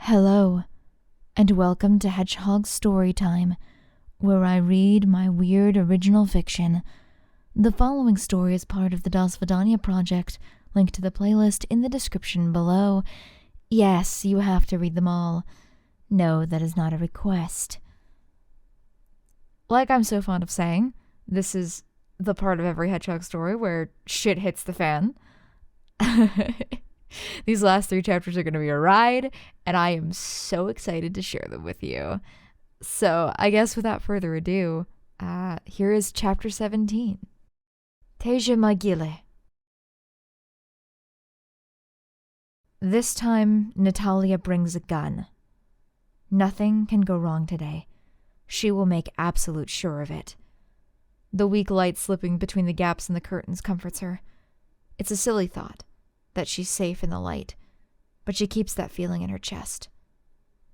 Hello, and welcome to Hedgehog Storytime, where I read my weird original fiction. The following story is part of the Vadanya project, linked to the playlist in the description below. Yes, you have to read them all. No, that is not a request. Like I'm so fond of saying, this is the part of every Hedgehog story where shit hits the fan. These last 3 chapters are going to be a ride, and I am so excited to share them with you. So I guess without further ado, here is chapter 17. Mogilы. This time, Natalia brings a gun. Nothing can go wrong today. She will make absolute sure of it. The weak light slipping between the gaps in the curtains comforts her. It's a silly thought, that she's safe in the light, but she keeps that feeling in her chest.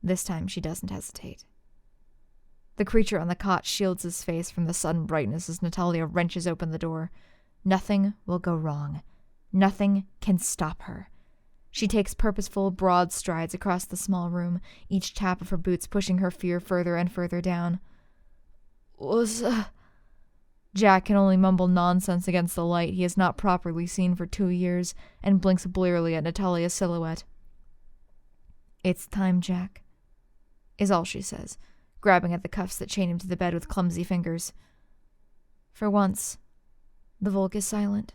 This time she doesn't hesitate. The creature on the cot shields his face from the sudden brightness as Natalia wrenches open the door. Nothing will go wrong. Nothing can stop her. She takes purposeful, broad strides across the small room, each tap of her boots pushing her fear further and further down. Jack can only mumble nonsense against the light he has not properly seen for 2 years, and blinks blearily at Natalia's silhouette. "It's time, Jack," is all she says, grabbing at the cuffs that chain him to the bed with clumsy fingers. For once, the Volk is silent.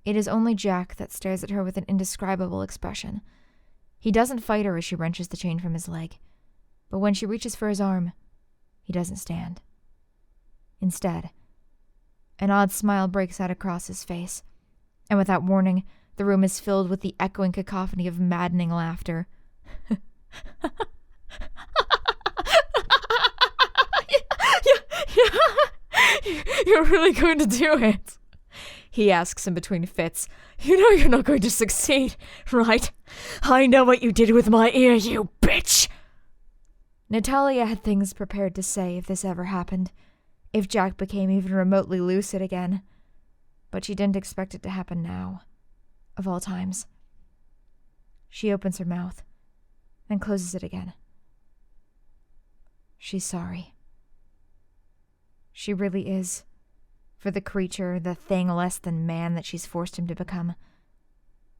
It is only Jack that stares at her with an indescribable expression. He doesn't fight her as she wrenches the chain from his leg, but when she reaches for his arm, he doesn't stand. Instead, an odd smile breaks out across his face, and without warning, the room is filled with the echoing cacophony of maddening laughter. You're really going to do it? He asks in between fits. You know you're not going to succeed, right? I know what you did with my ear, you bitch! Natalia had things prepared to say if this ever happened, if Jack became even remotely lucid again. But she didn't expect it to happen now, of all times. She opens her mouth, then closes it again. She's sorry. She really is, for the creature, the thing less than man that she's forced him to become.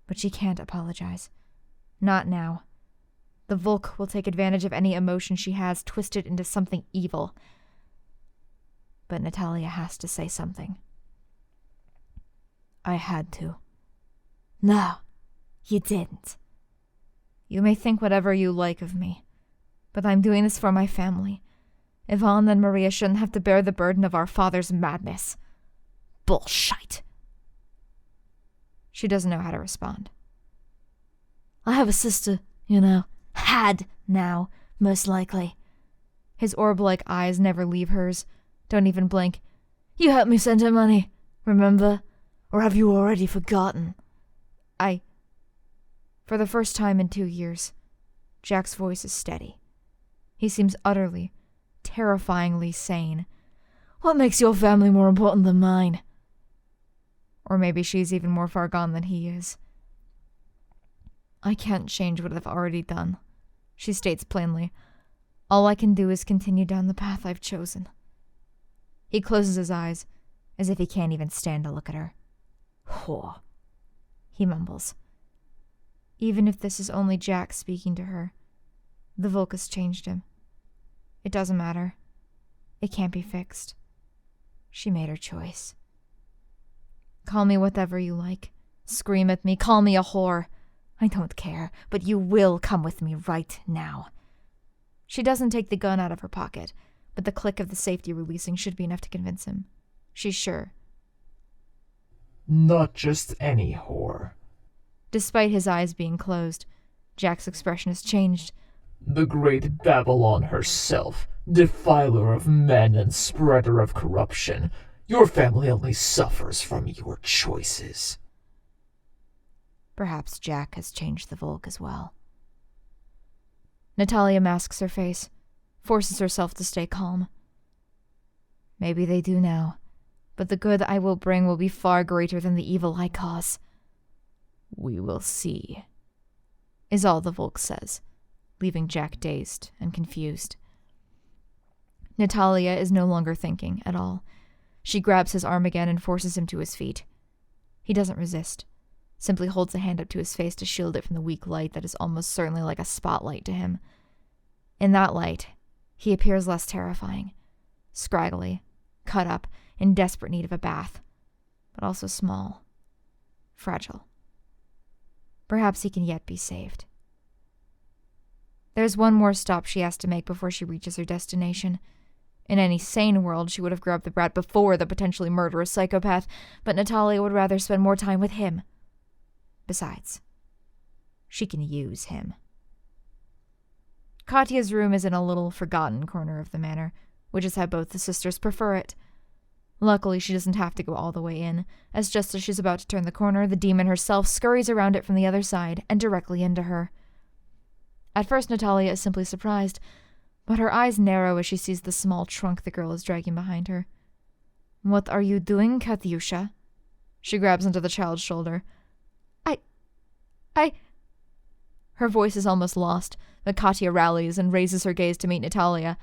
But she can't apologize. Not now. The Volk will take advantage of any emotion she has, twist it into something evil. But Natalia has to say something. I had to. No, you didn't. You may think whatever you like of me, but I'm doing this for my family. Yvonne and Maria shouldn't have to bear the burden of our father's madness. Bullshit. She doesn't know how to respond. I have a sister, you know. Had now, most likely. His orb-like eyes never leave hers. Don't even blink. You helped me send her money, remember? Or have you already forgotten? For the first time in 2 years, Jack's voice is steady. He seems utterly, terrifyingly sane. What makes your family more important than mine? Or maybe she's even more far gone than he is. I can't change what I've already done, she states plainly. All I can do is continue down the path I've chosen. He closes his eyes, as if he can't even stand to look at her. Whore, he mumbles. Even if this is only Jack speaking to her, the Volk has changed him. It doesn't matter. It can't be fixed. She made her choice. Call me whatever you like. Scream at me. Call me a whore. I don't care, but you will come with me right now. She doesn't take the gun out of her pocket, but the click of the safety releasing should be enough to convince him. She's sure. Not just any whore. Despite his eyes being closed, Jack's expression has changed. The great Babylon herself, defiler of men and spreader of corruption. Your family only suffers from your choices. Perhaps Jack has changed the Volk as well. Natalia masks her face, forces herself to stay calm. Maybe they do now, but the good I will bring will be far greater than the evil I cause. We will see, is all the Volk says, leaving Jack dazed and confused. Natalia is no longer thinking at all. She grabs his arm again and forces him to his feet. He doesn't resist, simply holds a hand up to his face to shield it from the weak light that is almost certainly like a spotlight to him. In that light, he appears less terrifying, scraggly, cut up, in desperate need of a bath, but also small, fragile. Perhaps he can yet be saved. There's one more stop she has to make before she reaches her destination. In any sane world, she would have grabbed the brat before the potentially murderous psychopath, but Natalia would rather spend more time with him. Besides, she can use him. Katya's room is in a little forgotten corner of the manor, which is how both the sisters prefer it. Luckily, she doesn't have to go all the way in, as just as she's about to turn the corner, the demon herself scurries around it from the other side and directly into her. At first, Natalia is simply surprised, but her eyes narrow as she sees the small trunk the girl is dragging behind her. "What are you doing, Katyusha?" She grabs onto the child's shoulder. I... Her voice is almost lost, but Katya rallies and raises her gaze to meet Natalia.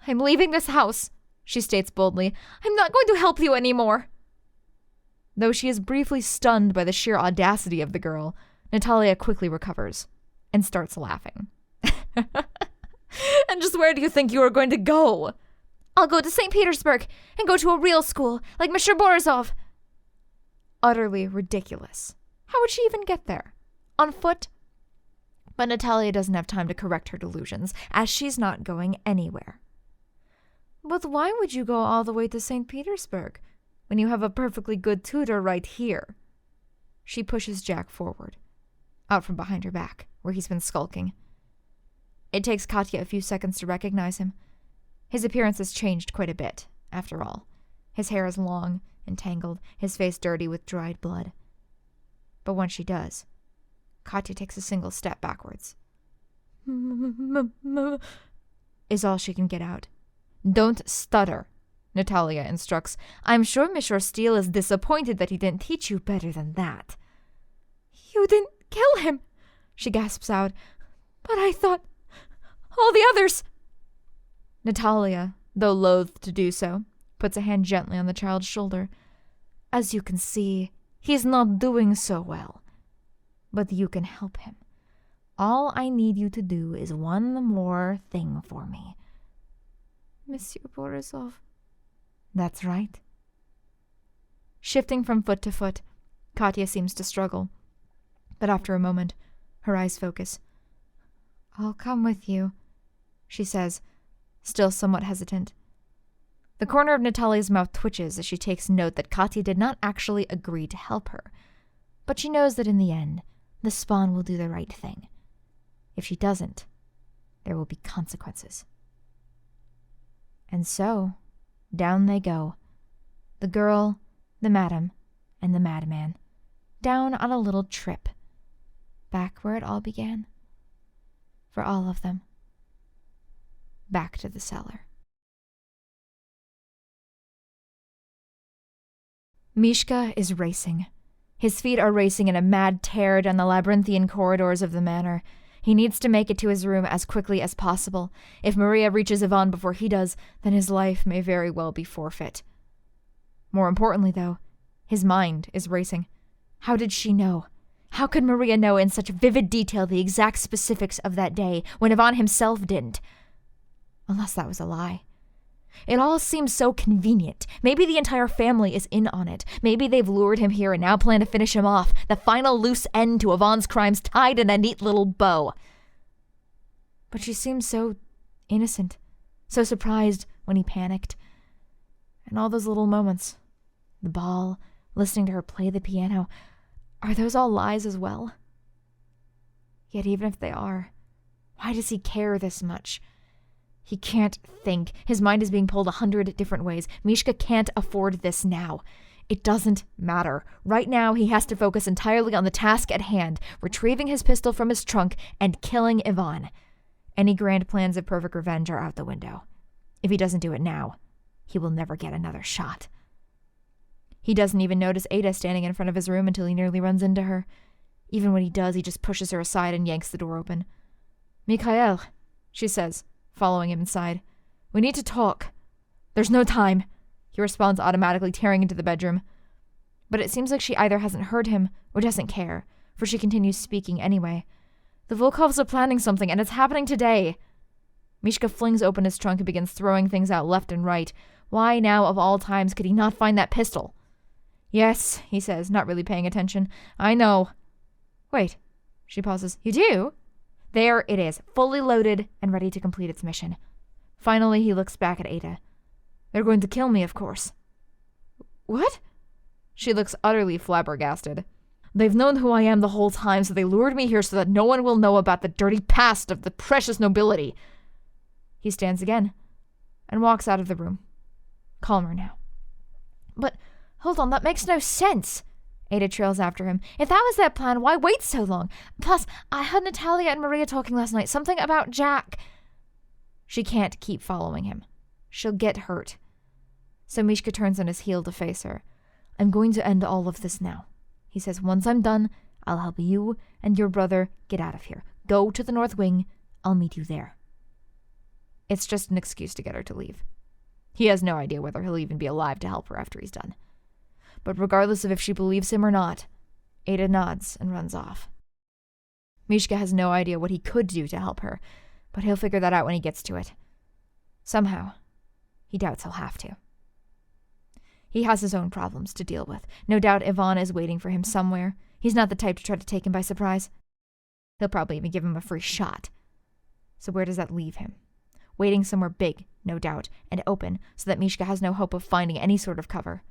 "I'm leaving this house," she states boldly. "I'm not going to help you anymore." Though she is briefly stunned by the sheer audacity of the girl, Natalia quickly recovers and starts laughing. "And just where do you think you are going to go?" "I'll go to St. Petersburg and go to a real school, like Mr. Borisov." Utterly ridiculous. How would she even get there? On foot? But Natalia doesn't have time to correct her delusions, as she's not going anywhere. "But why would you go all the way to St. Petersburg when you have a perfectly good tutor right here?" She pushes Jack forward, out from behind her back, where he's been skulking. It takes Katya a few seconds to recognize him. His appearance has changed quite a bit, after all. His hair is long and tangled, his face dirty with dried blood. But once she does, Katya takes a single step backwards. Is all she can get out. "Don't stutter," Natalia instructs. "I'm sure Monsieur Steele is disappointed that he didn't teach you better than that." "You didn't kill him," she gasps out. "But I thought all the others." Natalia, though loath to do so, puts a hand gently on the child's shoulder. "As you can see, he's not doing so well. But you can help him. All I need you to do is one more thing for me." "Monsieur Borisov." "That's right." Shifting from foot to foot, Katya seems to struggle. But after a moment, her eyes focus. "I'll come with you," she says, still somewhat hesitant. The corner of Natalia's mouth twitches as she takes note that Katya did not actually agree to help her. But she knows that in the end, the spawn will do the right thing. If she doesn't, there will be consequences. And so, down they go. The girl, the madam, and the madman. Down on a little trip. Back where it all began. For all of them. Back to the cellar. Mishka is racing. His feet are racing in a mad tear down the labyrinthian corridors of the manor. He needs to make it to his room as quickly as possible. If Maria reaches Ivan before he does, then his life may very well be forfeit. More importantly, though, his mind is racing. How did she know? How could Maria know in such vivid detail the exact specifics of that day when Ivan himself didn't? Unless that was a lie. It all seems so convenient. Maybe the entire family is in on it. Maybe they've lured him here and now plan to finish him off. The final loose end to Ivan's crimes tied in a neat little bow. But she seems so innocent, so surprised when he panicked. And all those little moments, the ball, listening to her play the piano, are those all lies as well? Yet even if they are, why does he care this much? He can't think. His mind is being pulled 100 different ways. Mishka can't afford this now. It doesn't matter. Right now, he has to focus entirely on the task at hand, retrieving his pistol from his trunk and killing Ivan. Any grand plans of perfect revenge are out the window. If he doesn't do it now, he will never get another shot. He doesn't even notice Ada standing in front of his room until he nearly runs into her. Even when he does, he just pushes her aside and yanks the door open. Mikhail, she says, following him inside. We need to talk. There's no time, he responds, automatically tearing into the bedroom. But it seems like she either hasn't heard him or doesn't care, for she continues speaking anyway. The Volkovs are planning something, and it's happening today. Mishka flings open his trunk and begins throwing things out left and right. Why now, of all times, could he not find that pistol? Yes, he says, not really paying attention. I know. Wait, she pauses. You do? There it is, fully loaded and ready to complete its mission. Finally, he looks back at Ada. They're going to kill me, of course. What? She looks utterly flabbergasted. They've known who I am the whole time, so they lured me here so that no one will know about the dirty past of the precious nobility. He stands again and walks out of the room. Calmer now. But, hold on, that makes no sense. Ada trails after him. If that was their plan, why wait so long? Plus, I heard Natalia and Maria talking last night. Something about Jack. She can't keep following him. She'll get hurt. So Mishka turns on his heel to face her. I'm going to end all of this now. He says, once I'm done, I'll help you and your brother get out of here. Go to the North Wing. I'll meet you there. It's just an excuse to get her to leave. He has no idea whether he'll even be alive to help her after he's done. But regardless of if she believes him or not, Ada nods and runs off. Mishka has no idea what he could do to help her, but he'll figure that out when he gets to it. Somehow, he doubts he'll have to. He has his own problems to deal with. No doubt Ivan is waiting for him somewhere. He's not the type to try to take him by surprise. He'll probably even give him a free shot. So where does that leave him? Waiting somewhere big, no doubt, and open, so that Mishka has no hope of finding any sort of cover.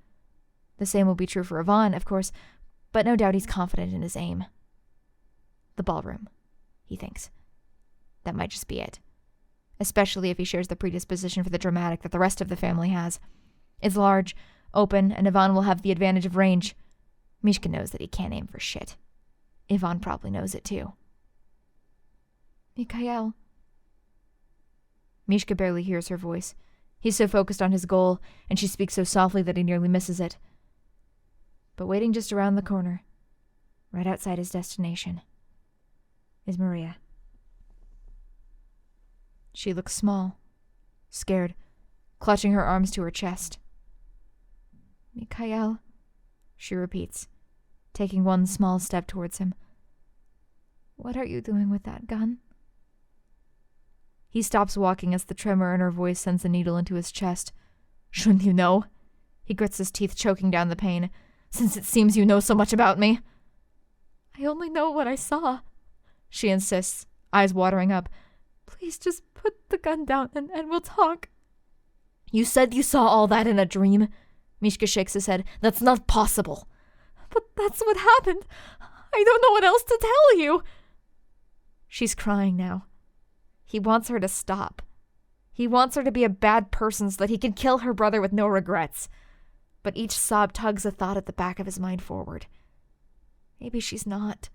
The same will be true for Ivan, of course, but no doubt he's confident in his aim. The ballroom, he thinks. That might just be it. Especially if he shares the predisposition for the dramatic that the rest of the family has. It's large, open, and Ivan will have the advantage of range. Mishka knows that he can't aim for shit. Ivan probably knows it too. Mikhail. Mishka barely hears her voice. He's so focused on his goal, and she speaks so softly that he nearly misses it. But waiting just around the corner, right outside his destination, is Maria. She looks small, scared, clutching her arms to her chest. Mikhail, she repeats, taking one small step towards him. What are you doing with that gun? He stops walking as the tremor in her voice sends a needle into his chest. Shouldn't you know? He grits his teeth, choking down the pain. Since it seems you know so much about me. I only know what I saw, she insists, eyes watering up. Please just put the gun down and we'll talk. You said you saw all that in a dream? Mishka shakes his head. That's not possible. But that's what happened. I don't know what else to tell you. She's crying now. He wants her to stop. He wants her to be a bad person so that he can kill her brother with no regrets. But each sob tugs a thought at the back of his mind forward. Maybe she's not.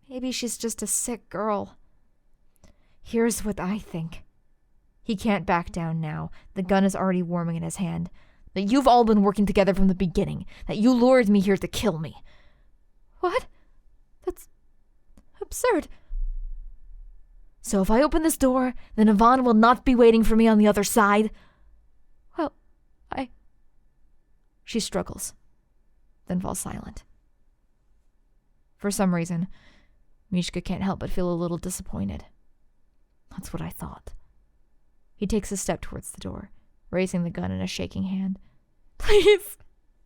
Maybe she's just a sick girl. Here's what I think. He can't back down now. The gun is already warming in his hand. That you've all been working together from the beginning. That you lured me here to kill me. What? That's absurd. So if I open this door, then Ivan will not be waiting for me on the other side. Well, She struggles, then falls silent. For some reason, Mishka can't help but feel a little disappointed. That's what I thought. He takes a step towards the door, raising the gun in a shaking hand. Please!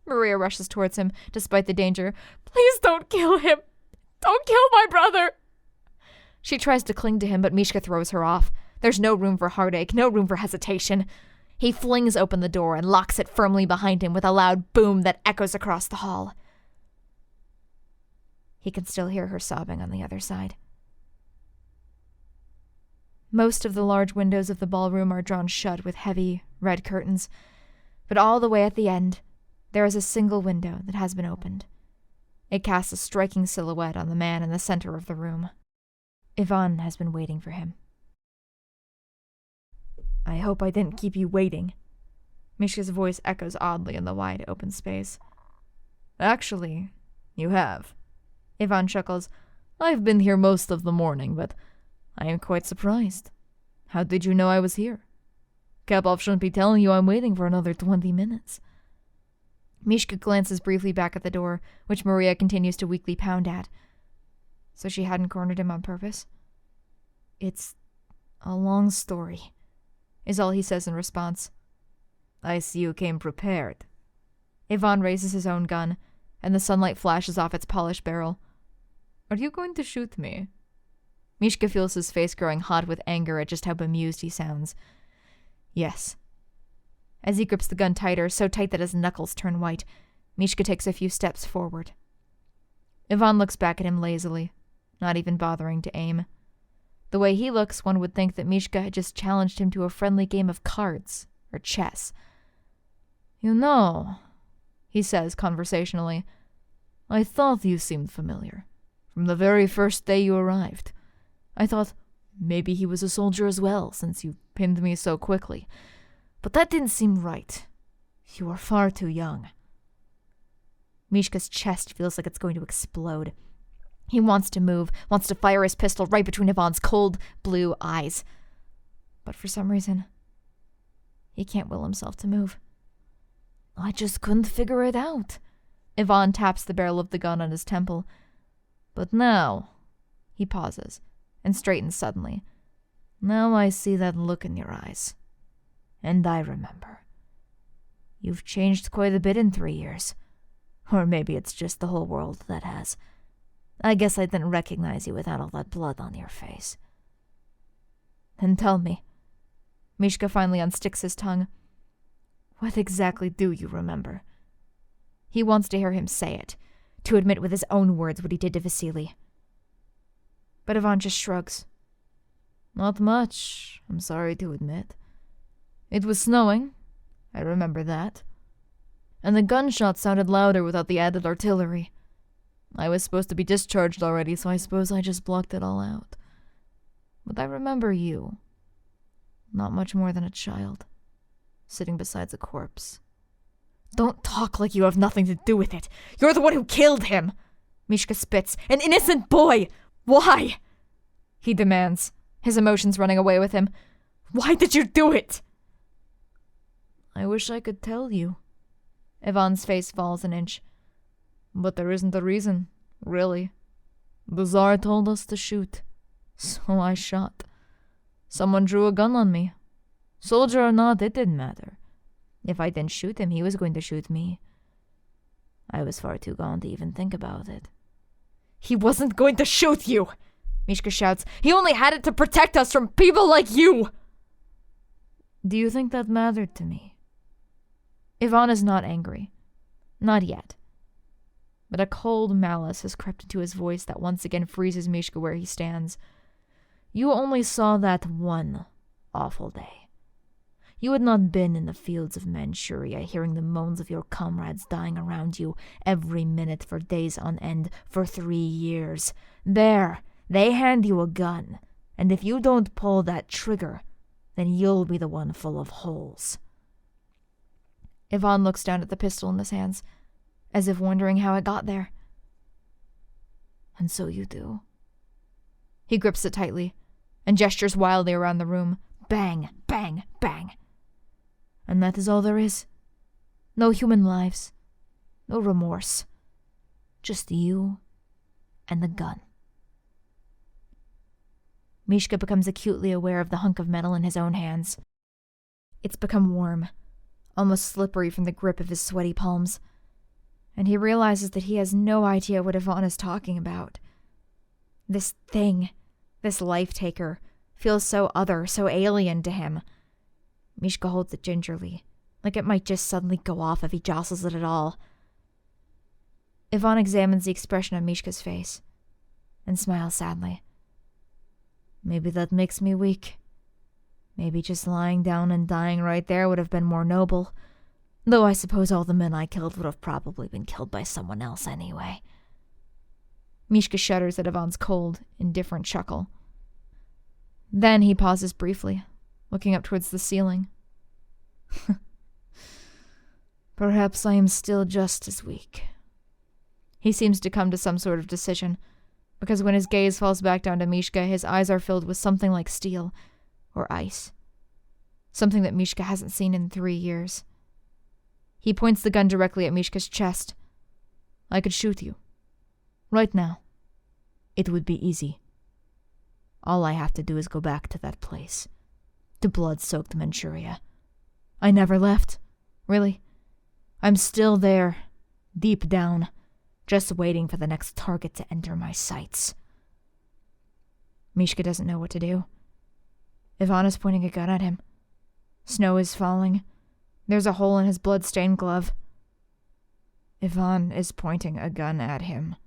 Maria rushes towards him, despite the danger. Please don't kill him! Don't kill my brother! She tries to cling to him, but Mishka throws her off. There's no room for heartache, no room for hesitation. He flings open the door and locks it firmly behind him with a loud boom that echoes across the hall. He can still hear her sobbing on the other side. Most of the large windows of the ballroom are drawn shut with heavy, red curtains, but all the way at the end, there is a single window that has been opened. It casts a striking silhouette on the man in the center of the room. Ivan has been waiting for him. I hope I didn't keep you waiting. Mishka's voice echoes oddly in the wide open space. Actually, you have. Ivan chuckles. I've been here most of the morning, but I am quite surprised. How did you know I was here? Kapov shouldn't be telling you I'm waiting for another 20 minutes. Mishka glances briefly back at the door, which Maria continues to weakly pound at. So she hadn't cornered him on purpose? It's a long story, is all he says in response. I see you came prepared. Ivan raises his own gun, and the sunlight flashes off its polished barrel. Are you going to shoot me? Mishka feels his face growing hot with anger at just how bemused he sounds. Yes. As he grips the gun tighter, so tight that his knuckles turn white, Mishka takes a few steps forward. Ivan looks back at him lazily, not even bothering to aim. The way he looks, one would think that Mishka had just challenged him to a friendly game of cards or chess. You know, he says conversationally, I thought you seemed familiar. From the very first day you arrived. I thought maybe he was a soldier as well, since you pinned me so quickly. But that didn't seem right. You are far too young. Mishka's chest feels like it's going to explode. He wants to move, wants to fire his pistol right between Ivan's cold, blue eyes. But for some reason, he can't will himself to move. I just couldn't figure it out. Ivan taps the barrel of the gun on his temple. But now, he pauses and straightens suddenly. Now I see that look in your eyes. And I remember. You've changed quite a bit in 3 years. Or maybe it's just the whole world that has. I guess I didn't recognize you without all that blood on your face. Then tell me. Mishka finally unsticks his tongue. What exactly do you remember? He wants to hear him say it, to admit with his own words what he did to Vasily. But Ivan just shrugs. Not much, I'm sorry to admit. It was snowing, I remember that. And the gunshots sounded louder without the added artillery. I was supposed to be discharged already, so I suppose I just blocked it all out. But I remember you. Not much more than a child, sitting beside a corpse. Don't talk like you have nothing to do with it. You're the one who killed him. Mishka spits. An innocent boy! Why? He demands, his emotions running away with him. Why did you do it? I wish I could tell you. Ivan's face falls an inch. But there isn't a reason, really. The Tsar told us to shoot, so I shot. Someone drew a gun on me. Soldier or not, it didn't matter. If I didn't shoot him, he was going to shoot me. I was far too gone to even think about it. He wasn't going to shoot you! Mishka shouts. He only had it to protect us from people like you! Do you think that mattered to me? Ivan is not angry. Not yet. But a cold malice has crept into his voice that once again freezes Mishka where he stands. You only saw that one awful day. You had not been in the fields of Manchuria hearing the moans of your comrades dying around you every minute for days on end for 3 years. There, they hand you a gun, and if you don't pull that trigger, then you'll be the one full of holes. Ivan looks down at the pistol in his hands, as if wondering how it got there. And so you do. He grips it tightly, and gestures wildly around the room. Bang, bang, bang. And that is all there is. No human lives. No remorse. Just you and the gun. Mishka becomes acutely aware of the hunk of metal in his own hands. It's become warm, almost slippery from the grip of his sweaty palms, and he realizes that he has no idea what Ivan is talking about. This thing, this life-taker, feels so other, so alien to him. Mishka holds it gingerly, like it might just suddenly go off if he jostles it at all. Ivan examines the expression on Mishka's face, and smiles sadly. Maybe that makes me weak. Maybe just lying down and dying right there would have been more noble, though I suppose all the men I killed would have probably been killed by someone else anyway. Mishka shudders at Ivan's cold, indifferent chuckle. Then he pauses briefly, looking up towards the ceiling. Perhaps I am still just as weak. He seems to come to some sort of decision, because when his gaze falls back down to Mishka, his eyes are filled with something like steel or ice. Something that Mishka hasn't seen in 3 years. He points the gun directly at Mishka's chest. I could shoot you. Right now. It would be easy. All I have to do is go back to that place. To blood-soaked Manchuria. I never left. Really. I'm still there. Deep down. Just waiting for the next target to enter my sights. Mishka doesn't know what to do. Ivan is pointing a gun at him. Snow is falling. There's a hole in his blood-stained glove. Ivan is pointing a gun at him.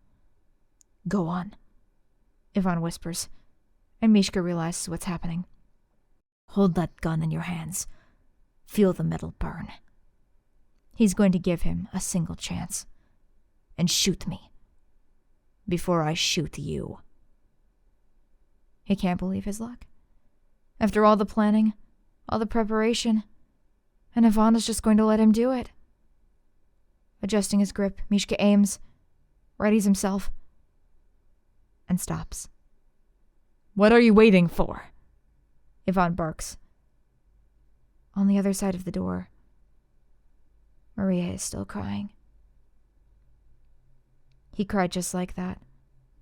Go on, Ivan whispers, and Mishka realizes what's happening. Hold that gun in your hands. Feel the metal burn. He's going to give him a single chance. And shoot me. Before I shoot you. He can't believe his luck. After all the planning, all the preparation, and Ivan is just going to let him do it. Adjusting his grip, Mishka aims, readies himself, and stops. What are you waiting for? Ivan barks. On the other side of the door, Maria is still crying. He cried just like that,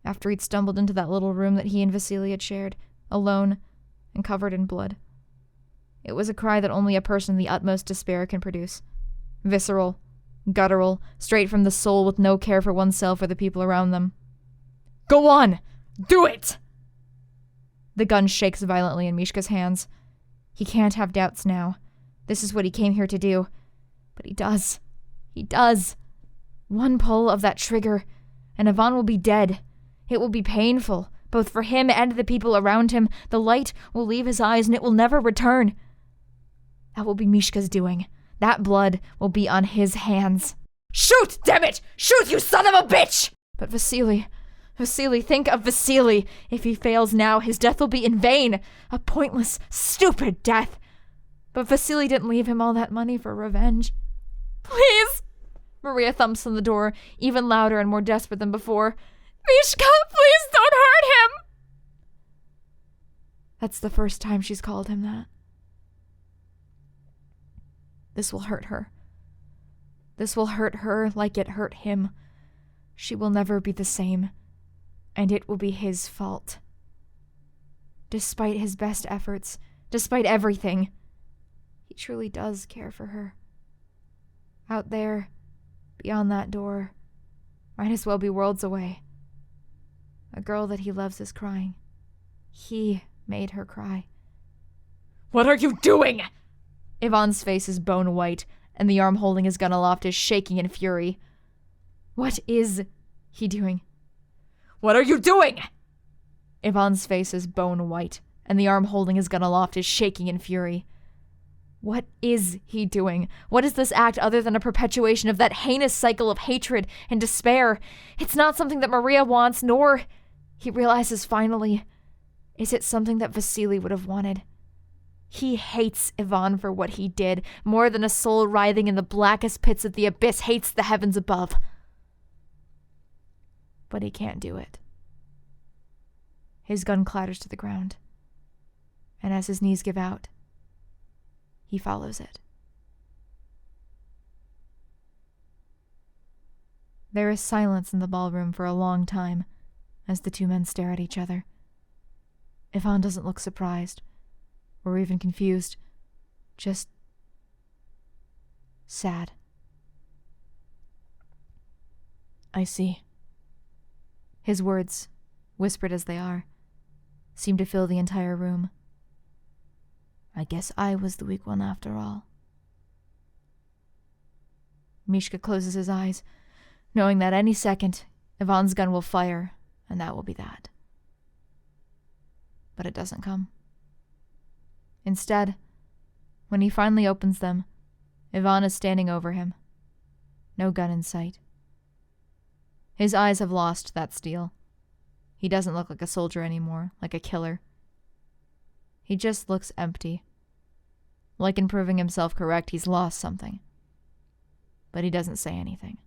after he'd stumbled into that little room that he and Vasily had shared, alone and covered in blood. It was a cry that only a person in the utmost despair can produce. Visceral, guttural, straight from the soul with no care for oneself or the people around them. Go on! Do it! The gun shakes violently in Mishka's hands. He can't have doubts now. This is what he came here to do. But he does. He does. One pull of that trigger, and Ivan will be dead. It will be painful, both for him and the people around him. The light will leave his eyes, and it will never return. That will be Mishka's doing. That blood will be on his hands. Shoot, damn it! Shoot, you son of a bitch! But Vasily, think of Vasily. If he fails now, his death will be in vain. A pointless, stupid death. But Vasily didn't leave him all that money for revenge. Please! Maria thumps on the door, even louder and more desperate than before. Mishka, please don't hurt him! That's the first time she's called him that. This will hurt her. This will hurt her like it hurt him. She will never be the same, and it will be his fault. Despite his best efforts, despite everything, he truly does care for her. Out there, beyond that door, might as well be worlds away. A girl that he loves is crying. He made her cry. What are you doing? Ivan's face is bone white, and the arm holding his gun aloft is shaking in fury. What is he doing? What are you doing? Ivan's face is bone white, and the arm holding his gun aloft is shaking in fury. What is he doing? What is this act other than a perpetuation of that heinous cycle of hatred and despair? It's not something that Maria wants, nor, he realizes finally, is it something that Vasily would have wanted. He hates Ivan for what he did, more than a soul writhing in the blackest pits of the abyss hates the heavens above. But he can't do it. His gun clatters to the ground, and as his knees give out, he follows it. There is silence in the ballroom for a long time as the two men stare at each other. Ivan doesn't look surprised or even confused, just sad. I see. His words, whispered as they are, seem to fill the entire room. I guess I was the weak one after all. Mishka closes his eyes, knowing that any second Ivan's gun will fire, and that will be that. But it doesn't come. Instead, when he finally opens them, Ivan is standing over him. No gun in sight. His eyes have lost that steel. He doesn't look like a soldier anymore, like a killer. He just looks empty. Like in proving himself correct, he's lost something. But he doesn't say anything.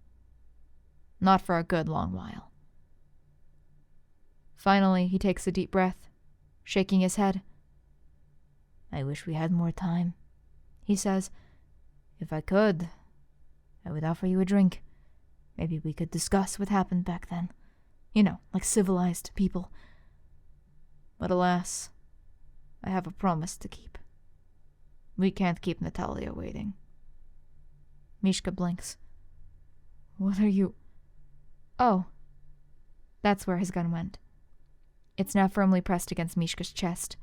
Not for a good long while. Finally, he takes a deep breath, shaking his head. I wish we had more time, he says. If I could, I would offer you a drink. Maybe we could discuss what happened back then. You know, like civilized people. But alas, I have a promise to keep. We can't keep Natalia waiting. Mishka blinks. What are you... Oh. That's where his gun went. It's now firmly pressed against Mishka's chest.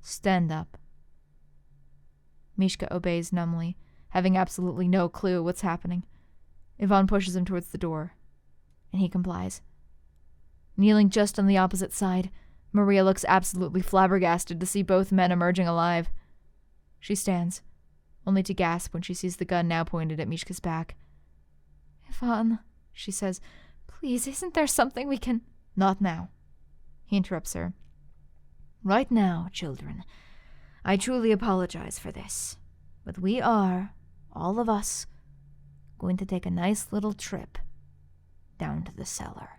Stand up. Mishka obeys numbly, having absolutely no clue what's happening. Yvonne pushes him towards the door, and he complies. Kneeling just on the opposite side, Maria looks absolutely flabbergasted to see both men emerging alive. She stands, only to gasp when she sees the gun now pointed at Mishka's back. Yvonne, she says, please, isn't there something we can... Not now, he interrupts her. Right now, children, I truly apologize for this, but we are, all of us, going to take a nice little trip down to the cellar.